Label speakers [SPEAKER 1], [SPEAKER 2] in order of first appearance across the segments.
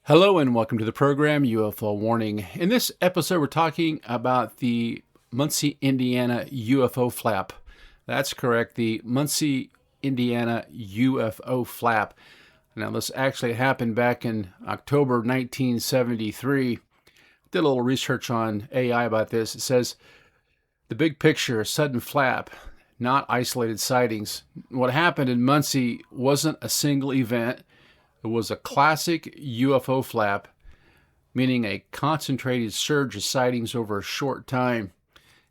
[SPEAKER 1] Hello and welcome to the program UFO Warning. In this episode, we're talking about the Muncie, Indiana UFO Flap. That's correct, the Muncie, Indiana UFO Flap. Now, this actually happened back in October 1973. Did a little research on AI about this. It says the big picture, a sudden flap, not isolated sightings. What happened in Muncie wasn't a single event. It was a classic UFO flap, meaning a concentrated surge of sightings over a short time.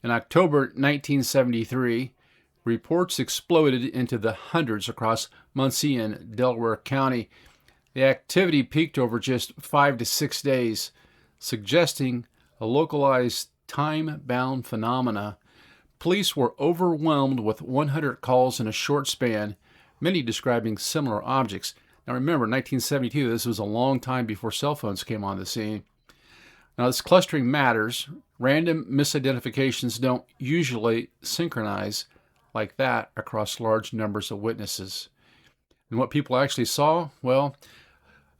[SPEAKER 1] In October 1973, reports exploded into the hundreds across Muncie and Delaware County. The activity peaked over just 5 to 6 days, suggesting a localized time-bound phenomena. Police were overwhelmed with 100 calls in a short span, many describing similar objects. Now remember, 1972, this was a long time before cell phones came on the scene. Now this clustering matters. Random misidentifications don't usually synchronize like that across large numbers of witnesses. And what people actually saw? Well,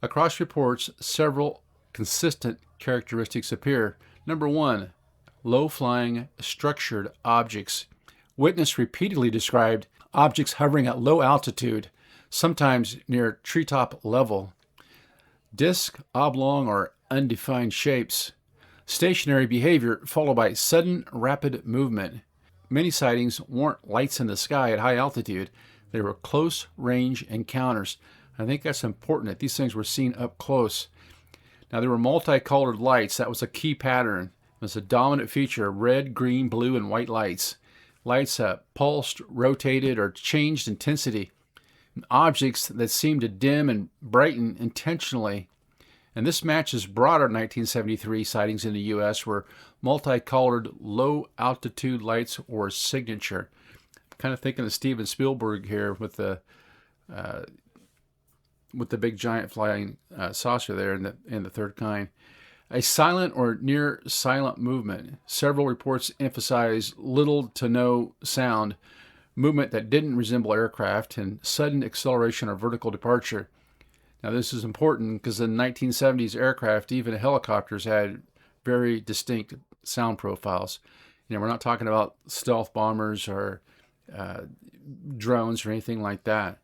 [SPEAKER 1] across reports, several consistent characteristics appear. Number one, low-flying structured objects. Witness repeatedly described objects hovering at low altitude, sometimes near treetop level. Disc, oblong, or undefined shapes. Stationary behavior followed by sudden, rapid movement. Many sightings weren't lights in the sky at high altitude. They were close-range encounters. I think that's important that these things were seen up close. Now, there were multicolored lights. That was a key pattern. It was a dominant feature: red, green, blue, and white lights. Lights pulsed, rotated, or changed intensity. Objects that seemed to dim and brighten intentionally. And this matches broader 1973 sightings in the U.S. where multicolored low-altitude lights were a signature. I'm kind of thinking of Steven Spielberg here with the big giant flying saucer there in the third kind. A silent or near silent movement. Several reports emphasize little to no sound, movement that didn't resemble aircraft, and sudden acceleration or vertical departure. Now this is important because in 1970s aircraft, even helicopters, had very distinct sound profiles. We're not talking about stealth bombers or drones or anything like that.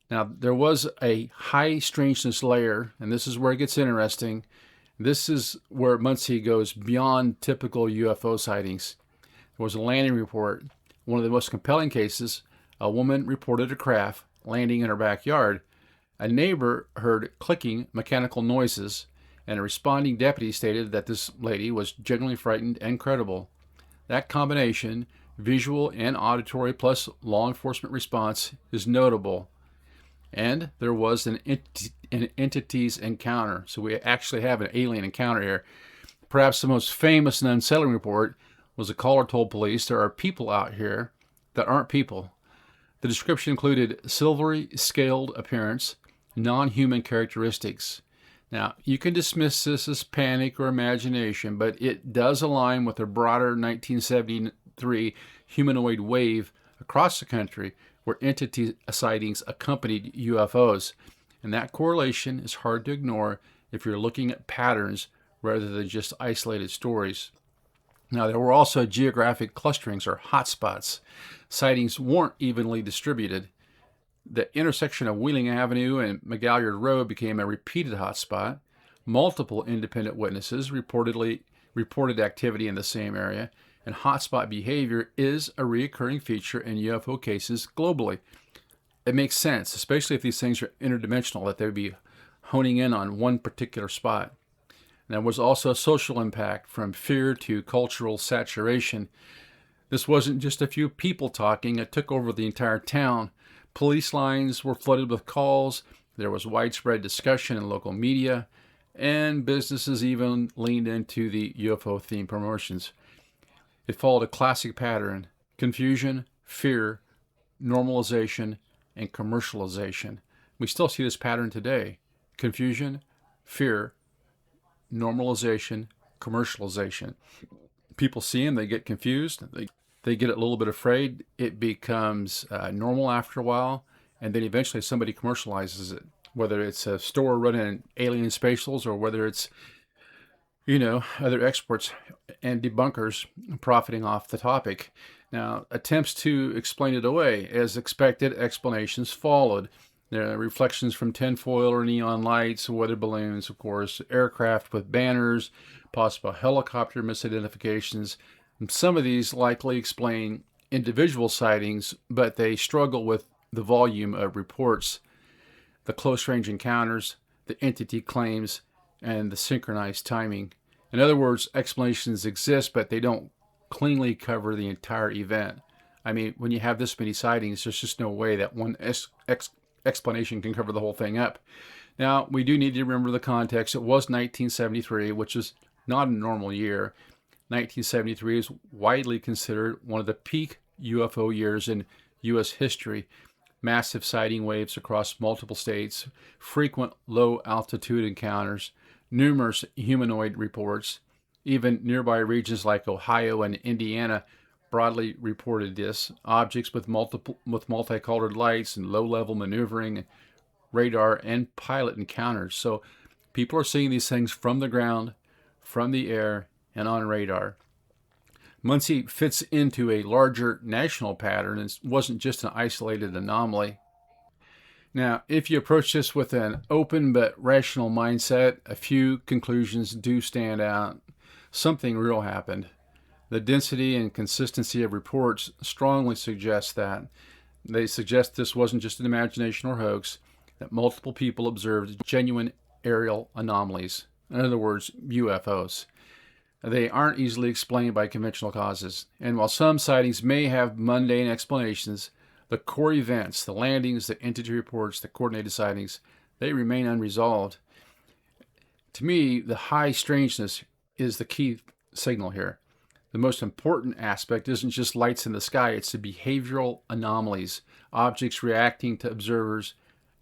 [SPEAKER 1] Now there was a high strangeness layer, and this is where it gets interesting. This is where Muncie goes beyond typical UFO sightings. There was a landing report. One of the most compelling cases, a woman reported a craft landing in her backyard. A neighbor heard clicking mechanical noises, and a responding deputy stated that this lady was genuinely frightened and credible. That combination, visual and auditory plus law enforcement response, is notable. And there was an entity's encounter. So we actually have an alien encounter here. Perhaps the most famous and unsettling report was a caller told police there are people out here that aren't people. The description included silvery scaled appearance, non-human characteristics. Now, you can dismiss this as panic or imagination, but it does align with the broader 1973 humanoid wave across the country where entity sightings accompanied UFOs. And that correlation is hard to ignore if you're looking at patterns rather than just isolated stories. Now, there were also geographic clusterings or hotspots. Sightings weren't evenly distributed. The intersection of Wheeling Avenue and McGalliard Road became a repeated hotspot. Multiple independent witnesses reported activity in the same area, and hotspot behavior is a recurring feature in UFO cases globally. It makes sense, especially if these things are interdimensional, that they would be honing in on one particular spot. There was also a social impact from fear to cultural saturation. This wasn't just a few people talking, it took over the entire town. Police lines were flooded with calls, there was widespread discussion in local media, and businesses even leaned into the UFO-themed promotions. It followed a classic pattern: confusion, fear, normalization, and commercialization. We still see this pattern today. Confusion, fear, normalization, commercialization. People see them, they get confused, they get a little bit afraid. It becomes normal after a while, and then eventually somebody commercializes it. whether it's a store running alien spatials or whether it's, other experts and debunkers profiting off the topic. Now, attempts to explain it away. As expected, explanations followed. There are reflections from tinfoil or neon lights, weather balloons, of course, aircraft with banners, possible helicopter misidentifications. And some of these likely explain individual sightings, but they struggle with the volume of reports, the close-range encounters, the entity claims, and the synchronized timing. In other words, explanations exist, but they don't cleanly cover the entire event. I mean, when you have this many sightings, there's just no way that one explanation can cover the whole thing up. Now, we do need to remember the context. It was 1973, which is not a normal year. 1973 is widely considered one of the peak UFO years in U.S. history. Massive sighting waves across multiple states, frequent low-altitude encounters, numerous humanoid reports. Even nearby regions like Ohio and Indiana broadly reported this. Objects with multicolored lights and low-level maneuvering, radar, and pilot encounters. So people are seeing these things from the ground, from the air, and on radar. Muncie fits into a larger national pattern and wasn't just an isolated anomaly. Now, if you approach this with an open but rational mindset, a few conclusions do stand out. Something real happened. The density and consistency of reports strongly suggest that. They suggest this wasn't just an imagination or hoax, that multiple people observed genuine aerial anomalies. In other words, UFOs. They aren't easily explained by conventional causes. And while some sightings may have mundane explanations, the core events, the landings, the entity reports, the coordinated sightings, they remain unresolved. To me, the high strangeness is the key signal here. The most important aspect isn't just lights in the sky, it's the behavioral anomalies, objects reacting to observers,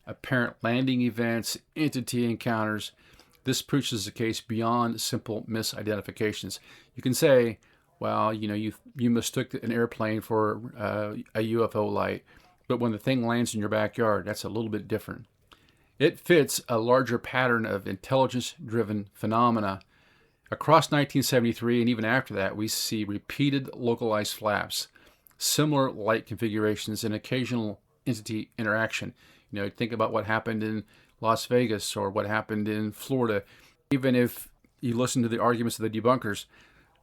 [SPEAKER 1] apparent landing events, entity encounters. This pushes the case beyond simple misidentifications. You can say, well, you mistook an airplane for a UFO light, but when the thing lands in your backyard, that's a little bit different. It fits a larger pattern of intelligence-driven phenomena. Across 1973 and even after that, we see repeated localized flaps, similar light configurations, and occasional entity interaction. Think about what happened in Las Vegas or what happened in Florida. Even if you listen to the arguments of the debunkers,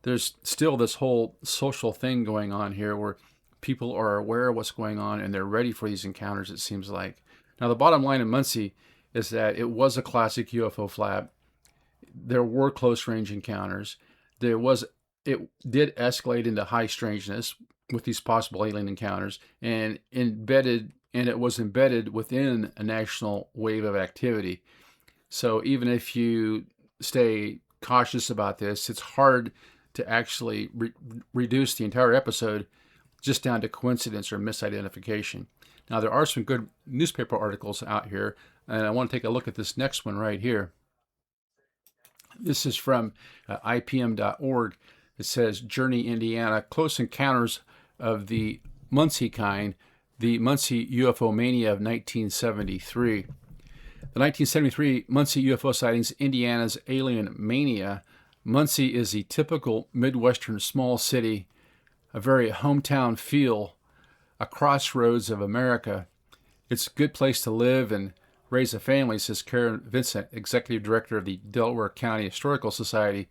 [SPEAKER 1] there's still this whole social thing going on here where people are aware of what's going on and they're ready for these encounters, it seems like. Now, the bottom line in Muncie is that it was a classic UFO flap. There were close-range encounters. It did escalate into high strangeness with these possible alien encounters, and it was embedded within a national wave of activity. So even if you stay cautious about this, it's hard to actually reduce the entire episode just down to coincidence or misidentification. Now, there are some good newspaper articles out here, and I want to take a look at this next one right here. This is from IPM.org. It says, Journey, Indiana, close encounters of the Muncie kind, the Muncie UFO mania of 1973. The 1973 Muncie UFO sightings, Indiana's alien mania. Muncie is the typical Midwestern small city, a very hometown feel, a crossroads of America. It's a good place to live and raise a family, says Karen Vincent, executive director of the Delaware County Historical Society.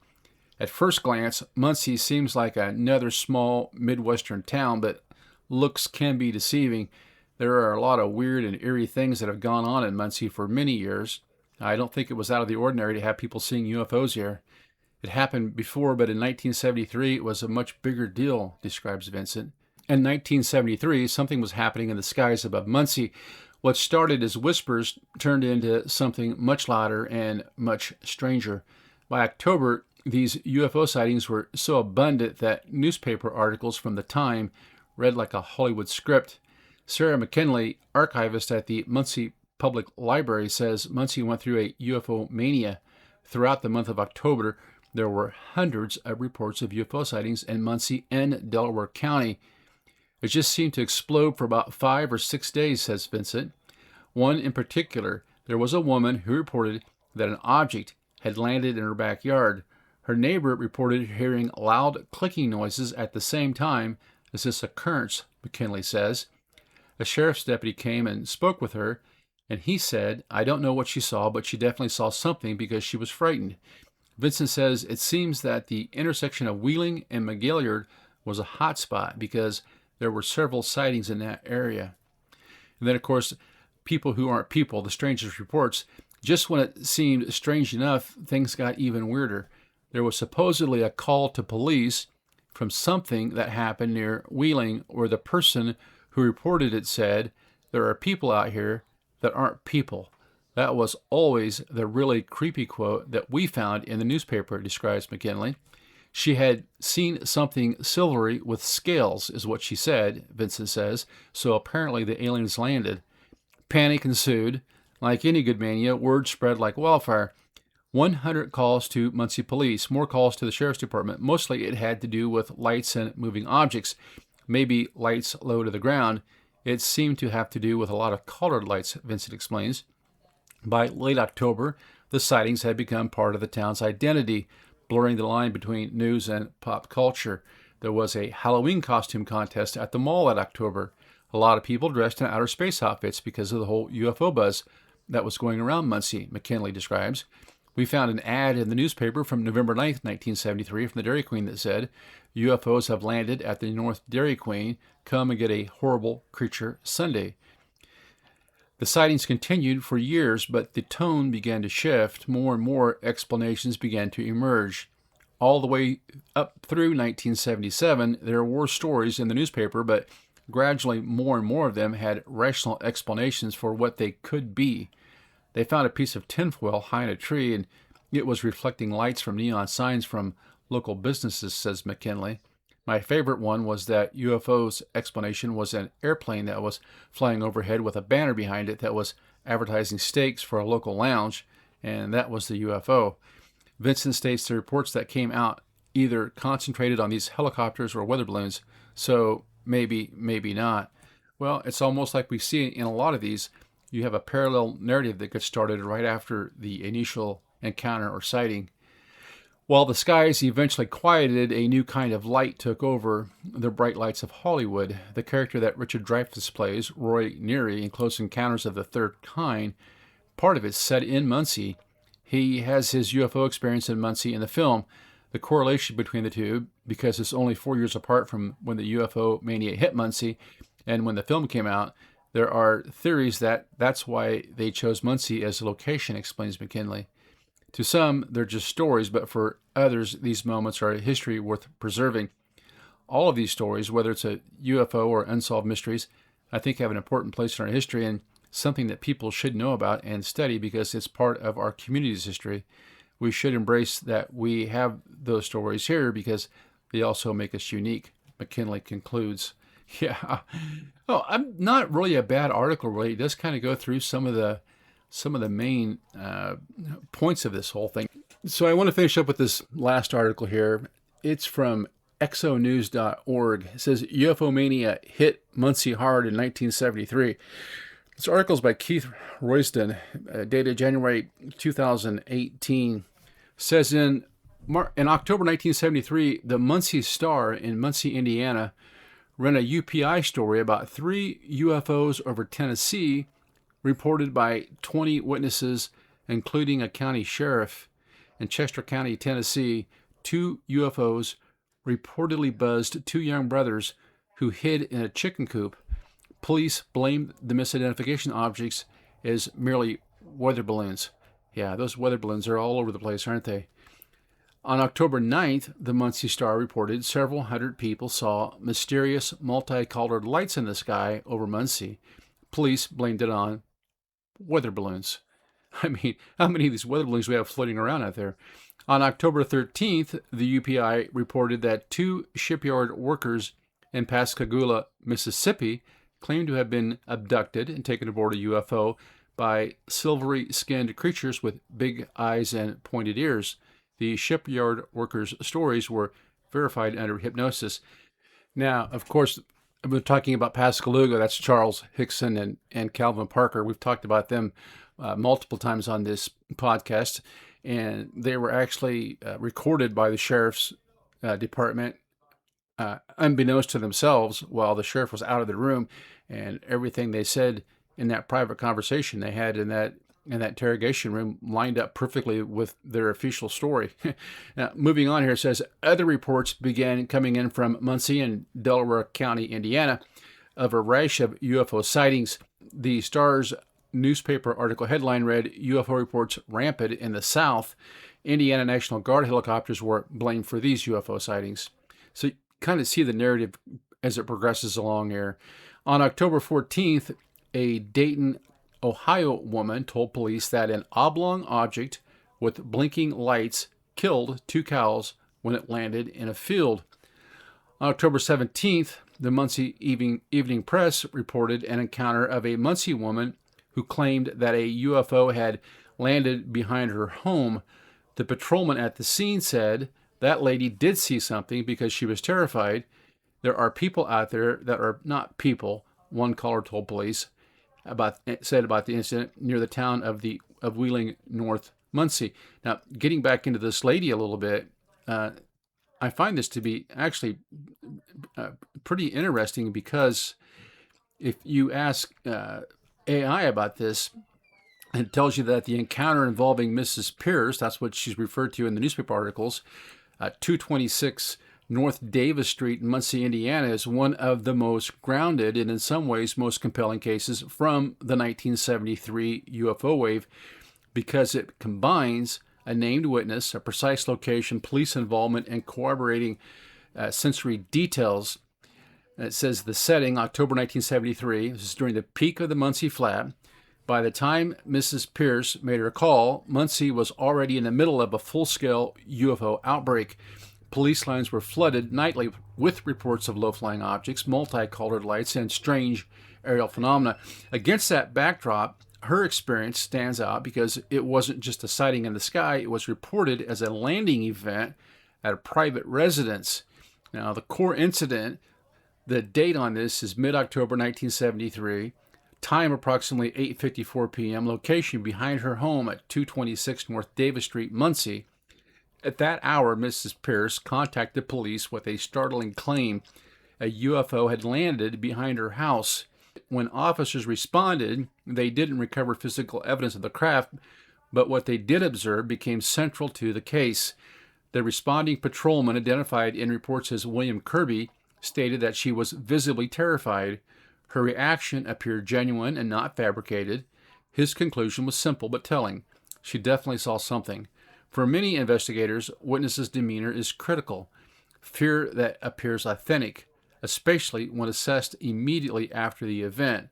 [SPEAKER 1] At first glance, Muncie seems like another small Midwestern town, but looks can be deceiving. There are a lot of weird and eerie things that have gone on in Muncie for many years. I don't think it was out of the ordinary to have people seeing UFOs here. It happened before, but in 1973 it was a much bigger deal, describes Vincent. In 1973, something was happening in the skies above Muncie. What started as whispers turned into something much louder and much stranger. By October, these UFO sightings were so abundant that newspaper articles from the time read like a Hollywood script. Sarah McKinley, archivist at the Muncie Public Library, says Muncie went through a UFO mania. Throughout the month of October, there were hundreds of reports of UFO sightings in Muncie and Delaware County. It just seemed to explode for about 5 or 6 days, says Vincent. One in particular, There was a woman who reported that an object had landed in her backyard. Her neighbor reported hearing loud clicking noises at the same time as this occurrence, McKinley says. A sheriff's deputy came and spoke with her, and he said, "I don't know what she saw, but she definitely saw something because she was frightened." Vincent says it seems that the intersection of Wheeling and McGilliard was a hot spot because there were several sightings in that area. And then, of course, people who aren't people, the strangest reports, just when it seemed strange enough, things got even weirder. There was supposedly a call to police from something that happened near Wheeling where the person who reported it said, "There are people out here that aren't people." That was always the really creepy quote that we found in the newspaper, describes McKinley. She had seen something silvery with scales, is what she said, Vincent says, so apparently the aliens landed. Panic ensued. Like any good mania, word spread like wildfire. 100 calls to Muncie police, more calls to the sheriff's department. Mostly it had to do with lights and moving objects, maybe lights low to the ground. It seemed to have to do with a lot of colored lights, Vincent explains. By late October, the sightings had become part of the town's identity, blurring the line between news and pop culture. There was a Halloween costume contest at the mall that October. A lot of people dressed in outer space outfits because of the whole UFO buzz that was going around Muncie, McKinley describes. We found an ad in the newspaper from November 9th, 1973 from the Dairy Queen that said, "UFOs have landed at the North Dairy Queen. Come and get a horrible creature Sunday." The sightings continued for years, but the tone began to shift. More and more explanations began to emerge. All the way up through 1977, there were stories in the newspaper, but gradually more and more of them had rational explanations for what they could be. They found a piece of tinfoil high in a tree, and it was reflecting lights from neon signs from local businesses, says McKinley. My favorite one was that UFO's explanation was an airplane that was flying overhead with a banner behind it that was advertising steaks for a local lounge, and that was the UFO. Vincent states the reports that came out either concentrated on these helicopters or weather balloons, so maybe, maybe not. Well, it's almost like we see in a lot of these, you have a parallel narrative that gets started right after the initial encounter or sighting. While the skies eventually quieted, a new kind of light took over, the bright lights of Hollywood. The character that Richard Dreyfuss plays, Roy Neary, in Close Encounters of the Third Kind, part of it's set in Muncie. He has his UFO experience in Muncie in the film. The correlation between the two, because it's only 4 years apart from when the UFO mania hit Muncie and when the film came out, there are theories that that's why they chose Muncie as a location, explains McKinley. To some, they're just stories, but for others, these moments are a history worth preserving. All of these stories, whether it's a UFO or unsolved mysteries, I think have an important place in our history and something that people should know about and study because it's part of our community's history. We should embrace that we have those stories here because they also make us unique, McKinley concludes. Yeah. Oh, I'm not really a bad article, really. It does kind of go through some of the main points of this whole thing. So I want to finish up with this last article here. It's from exonews.org. It says, UFO mania hit Muncie hard in 1973. This article is by Keith Royston, dated January 2018. Says in October 1973, the Muncie Star in Muncie, Indiana, ran a UPI story about 3 UFOs over Tennessee reported by 20 witnesses, including a county sheriff. In Chester County, Tennessee, 2 UFOs reportedly buzzed 2 young brothers who hid in a chicken coop. Police blamed the misidentification objects as merely weather balloons. Yeah, those weather balloons are all over the place, aren't they? On October 9th, the Muncie Star reported several hundred people saw mysterious multicolored lights in the sky over Muncie. Police blamed it on weather balloons. I mean, how many of these weather balloons do we have floating around out there? On October 13th, the UPI reported that 2 shipyard workers in Pascagoula, Mississippi, claimed to have been abducted and taken aboard a UFO by silvery-skinned creatures with big eyes and pointed ears. The shipyard workers' stories were verified under hypnosis. Now, of course, we're talking about Pascagoula. That's Charles Hickson and Calvin Parker. We've talked about them multiple times on this podcast, and they were actually recorded by the sheriff's department, unbeknownst to themselves, while the sheriff was out of the room, and everything they said in that private conversation they had in that interrogation room lined up perfectly with their official story. Now, moving on here, it says other reports began coming in from Muncie and Delaware County, Indiana, of a rash of UFO sightings. The Star's newspaper article headline read, UFO reports rampant in the South. Indiana National Guard helicopters were blamed for these UFO sightings. So you kind of see the narrative as it progresses along here. On October 14th, a Dayton, Ohio woman told police that an oblong object with blinking lights killed 2 cows when it landed in a field. On October 17th, the Muncie Evening Press reported an encounter of a Muncie woman who claimed that a UFO had landed behind her home. The patrolman at the scene said that lady did see something because she was terrified. There are people out there that are not people, one caller told police. Said about the incident near the town of Wheeling, North Muncie. Now, getting back into this lady a little bit, I find this to be actually pretty interesting, because if you ask AI about this, it tells you that the encounter involving Mrs. Pierce, that's what she's referred to in the newspaper articles, 226 North Davis Street in Muncie, Indiana, is one of the most grounded and in some ways most compelling cases from the 1973 UFO wave, because it combines a named witness, a precise location, police involvement, and corroborating sensory details. It says the setting, October 1973, this is during the peak of the Muncie Flap. By the time Mrs. Pierce made her call, Muncie was already in the middle of a full-scale UFO outbreak. Police lines were flooded nightly with reports of low-flying objects, multicolored lights, and strange aerial phenomena. Against that backdrop, her experience stands out because it wasn't just a sighting in the sky. It was reported as a landing event at a private residence. Now, the core incident, the date on this is mid-October 1973, time approximately 8:54 p.m., location behind her home at 226 North Davis Street, Muncie. At that hour, Mrs. Pierce contacted police with a startling claim a UFO had landed behind her house. When officers responded, they didn't recover physical evidence of the craft, but what they did observe became central to the case. The responding patrolman, identified in reports as William Kirby, stated that she was visibly terrified. Her reaction appeared genuine and not fabricated. His conclusion was simple but telling. She definitely saw something. For many investigators, witnesses' demeanor is critical. Fear that appears authentic, especially when assessed immediately after the event,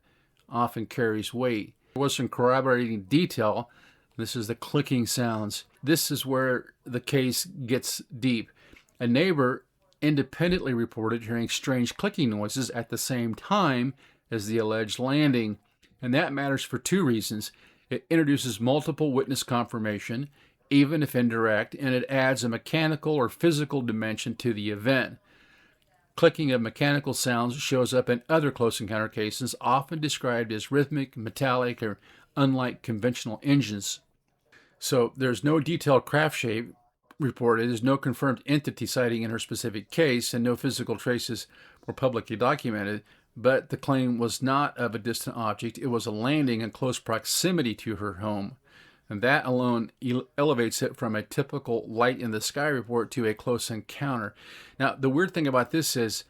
[SPEAKER 1] often carries weight. There was some corroborating detail. This is the clicking sounds. This is where the case gets deep. A neighbor independently reported hearing strange clicking noises at the same time as the alleged landing. And that matters for 2 reasons. It introduces multiple witness confirmation, even if indirect, and it adds a mechanical or physical dimension to the event. Clicking of mechanical sounds shows up in other close encounter cases, often described as rhythmic, metallic, or unlike conventional engines. So there's no detailed craft shape reported, there's no confirmed entity sighting in her specific case, and no physical traces were publicly documented, but the claim was not of a distant object. It was a landing in close proximity to her home. And that alone elevates it from a typical light in the sky report to a close encounter. Now, the weird thing about this is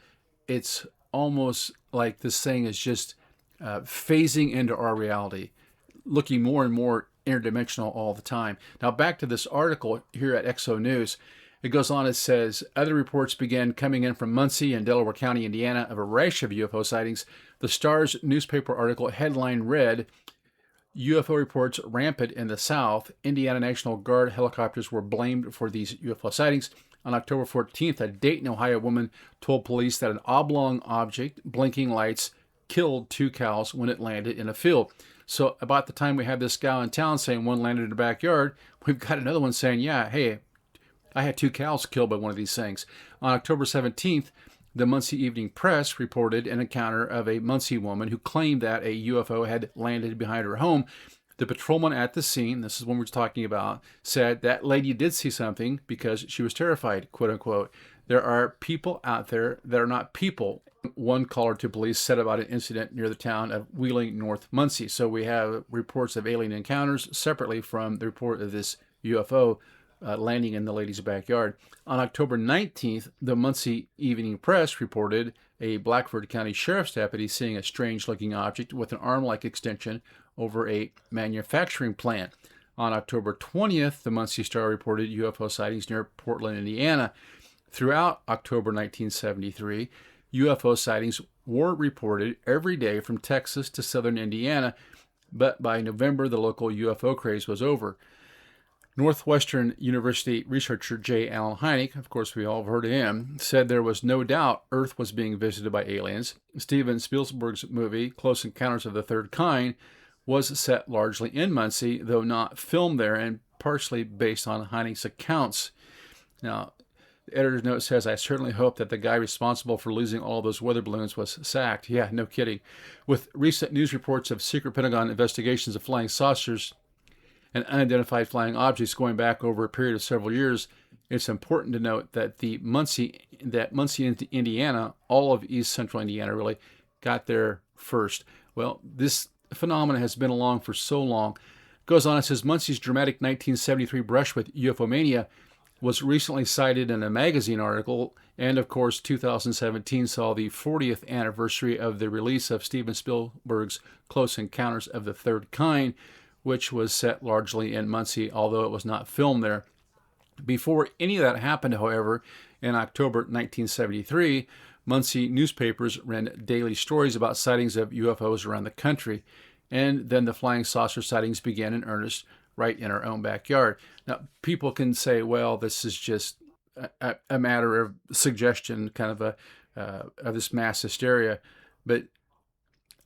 [SPEAKER 1] it's almost like this thing is just phasing into our reality, looking more and more interdimensional all the time. Now, back to this article here at XO News. It goes on, it says, other reports began coming in from Muncie and Delaware County, Indiana, of a rash of UFO sightings. The Star's newspaper article headline read, UFO reports rampant in the South. Indiana National Guard helicopters were blamed for these UFO sightings. On October 14th, a Dayton, Ohio woman told police that an oblong object, blinking lights, killed 2 cows when it landed in a field. So about the time we have this gal in town saying one landed in the backyard, we've got another one saying, yeah, hey, I had 2 cows killed by one of these things. On October 17th, the Muncie Evening Press reported an encounter of a Muncie woman who claimed that a UFO had landed behind her home. The patrolman at the scene, this is what we're talking about, said that lady did see something because she was terrified, quote unquote. There are people out there that are not people. One caller to police said about an incident near the town of Wheeling, North Muncie. So we have reports of alien encounters separately from the report of this UFO landing in the lady's backyard. On October 19th, the Muncie Evening Press reported a Blackford County Sheriff's deputy seeing a strange-looking object with an arm-like extension over a manufacturing plant. On October 20th, the Muncie Star reported UFO sightings near Portland, Indiana. Throughout October 1973, UFO sightings were reported every day from Texas to southern Indiana, but by November, the local UFO craze was over. Northwestern University researcher J. Allen Hynek, of course we all have heard of him, said there was no doubt Earth was being visited by aliens. Steven Spielberg's movie, Close Encounters of the Third Kind, was set largely in Muncie, though not filmed there, and partially based on Hynek's accounts. Now, the editor's note says, I certainly hope that the guy responsible for losing all those weather balloons was sacked. Yeah, no kidding. With recent news reports of secret Pentagon investigations of flying saucers and unidentified flying objects going back over a period of several years, it's important to note that Muncie, Indiana, all of East Central Indiana really, got there first. Well, this phenomenon has been along for so long. Goes on, it says, Muncie's dramatic 1973 brush with UFO mania was recently cited in a magazine article, and of course 2017 saw the 40th anniversary of the release of Steven Spielberg's Close Encounters of the Third Kind, which was set largely in Muncie, although it was not filmed there. Before any of that happened, however, in October 1973, Muncie newspapers ran daily stories about sightings of UFOs around the country, and then the flying saucer sightings began in earnest right in our own backyard. Now, people can say, well, this is just a matter of suggestion, kind of of this mass hysteria, but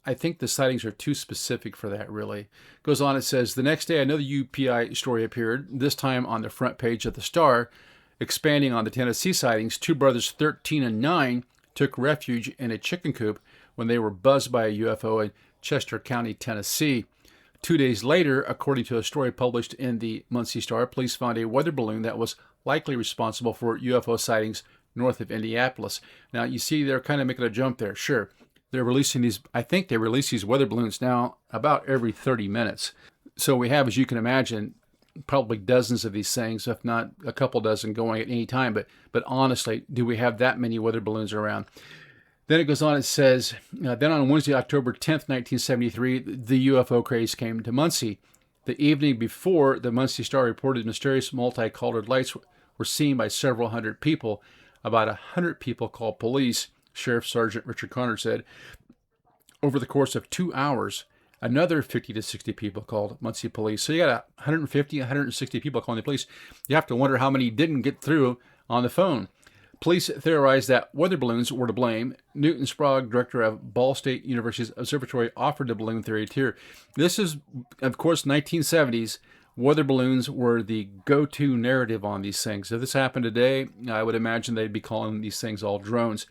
[SPEAKER 1] I think the sightings are too specific for that, really. Goes on, it says, the next day another UPI story appeared, this time on the front page of the Star, expanding on the Tennessee sightings. Two brothers, 13 and 9, took refuge in a chicken coop when they were buzzed by a UFO in Chester County, Tennessee. 2 days later, according to a story published in the Muncie Star, police found a weather balloon that was likely responsible for UFO sightings north of Indianapolis. Now, you see, they're kind of making a jump there. Sure, they're releasing these, I think they release these weather balloons now about every 30 minutes. So we have, as you can imagine, probably dozens of these things, if not a couple dozen going at any time. But honestly, do we have that many weather balloons around? Then it goes on, it says, then on Wednesday, October 10th, 1973, the UFO craze came to Muncie. The evening before, the Muncie Star reported mysterious multicolored lights were seen by several hundred people. About 100 people called police, Sheriff Sergeant Richard Connor said. Over the course of 2 hours, another 50 to 60 people called Muncie police. So you got 150, 160 people calling the police. You have to wonder how many didn't get through on the phone. Police theorized that weather balloons were to blame. Newton Sprague, director of Ball State University's observatory, offered the balloon theory too. This is, of course, 1970s. Weather balloons were the go-to narrative on these things. If this happened today, I would imagine they'd be calling these things all drones.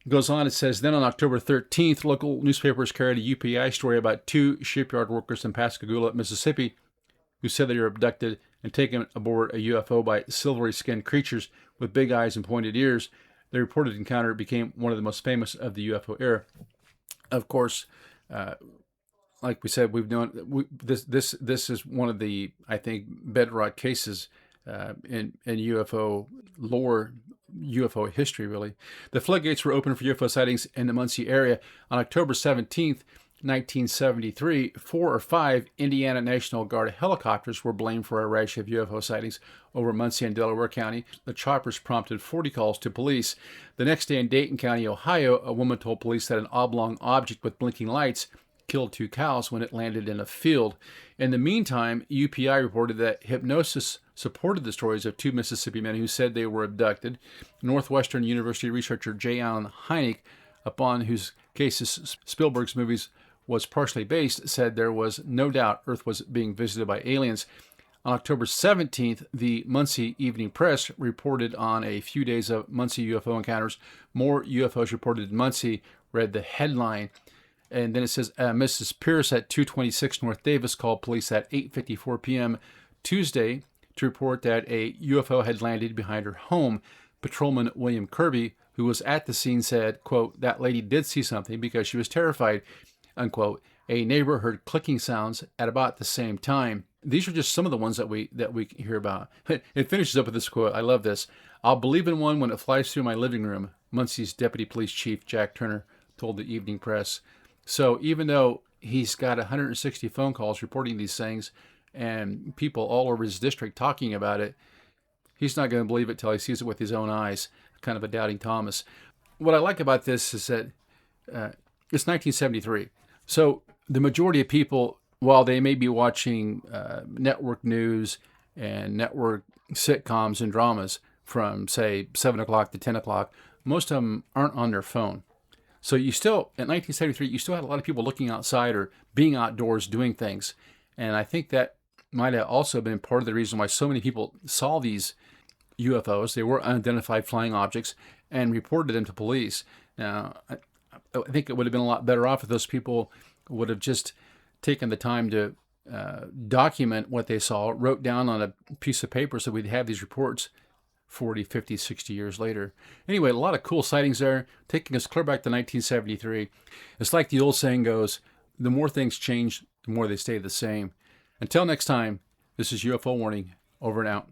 [SPEAKER 1] It goes on, it says, then on October 13th, local newspapers carried a UPI story about two shipyard workers in Pascagoula, Mississippi, who said they were abducted and taken aboard a UFO by silvery-skinned creatures with big eyes and pointed ears. The reported encounter became one of the most famous of the UFO era. Of course, like we said, we've known this is one of the, I think, bedrock cases in UFO lore, UFO history, really. The floodgates were open for UFO sightings in the Muncie area. On October 17th, 1973, 4 or 5 Indiana National Guard helicopters were blamed for a rash of UFO sightings over Muncie and Delaware County. The choppers prompted 40 calls to police. The next day in Dayton County, Ohio, a woman told police that an oblong object with blinking lights killed 2 cows when it landed in a field. In the meantime, UPI reported that hypnosis supported the stories of 2 Mississippi men who said they were abducted. Northwestern University researcher J. Allen Hynek, upon whose cases Spielberg's movies was partially based, said there was no doubt Earth was being visited by aliens. On October 17th, the Muncie Evening Press reported on a few days of Muncie UFO encounters. More UFOs reported in Muncie, read the headline. And then it says, Mrs. Pierce at 226 North Davis called police at 8:54 p.m. Tuesday to report that a UFO had landed behind her home. Patrolman William Kirby, who was at the scene, said, quote, that lady did see something because she was terrified, unquote. A neighbor heard clicking sounds at about the same time. These are just some of the ones that we hear about. It finishes up with this quote. I love this. I'll believe in one when it flies through my living room, Muncie's Deputy Police Chief Jack Turner told the Evening Press. So even though he's got 160 phone calls reporting these things and people all over his district talking about it, he's not going to believe it till he sees it with his own eyes, kind of a doubting Thomas. What I like about this is that it's 1973. So the majority of people, while they may be watching network news and network sitcoms and dramas from, say, 7 o'clock to 10 o'clock, most of them aren't on their phone. So you still, in 1973, you still had a lot of people looking outside or being outdoors doing things. And I think that might have also been part of the reason why so many people saw these UFOs. They were unidentified flying objects and reported them to police. Now, I think it would have been a lot better off if those people would have just taken the time to document what they saw, wrote down on a piece of paper so we'd have these reports 40, 50, 60 years later. Anyway, a lot of cool sightings there, taking us clear back to 1973. It's like the old saying goes, the more things change, the more they stay the same. Until next time, this is UFO Warning, over and out.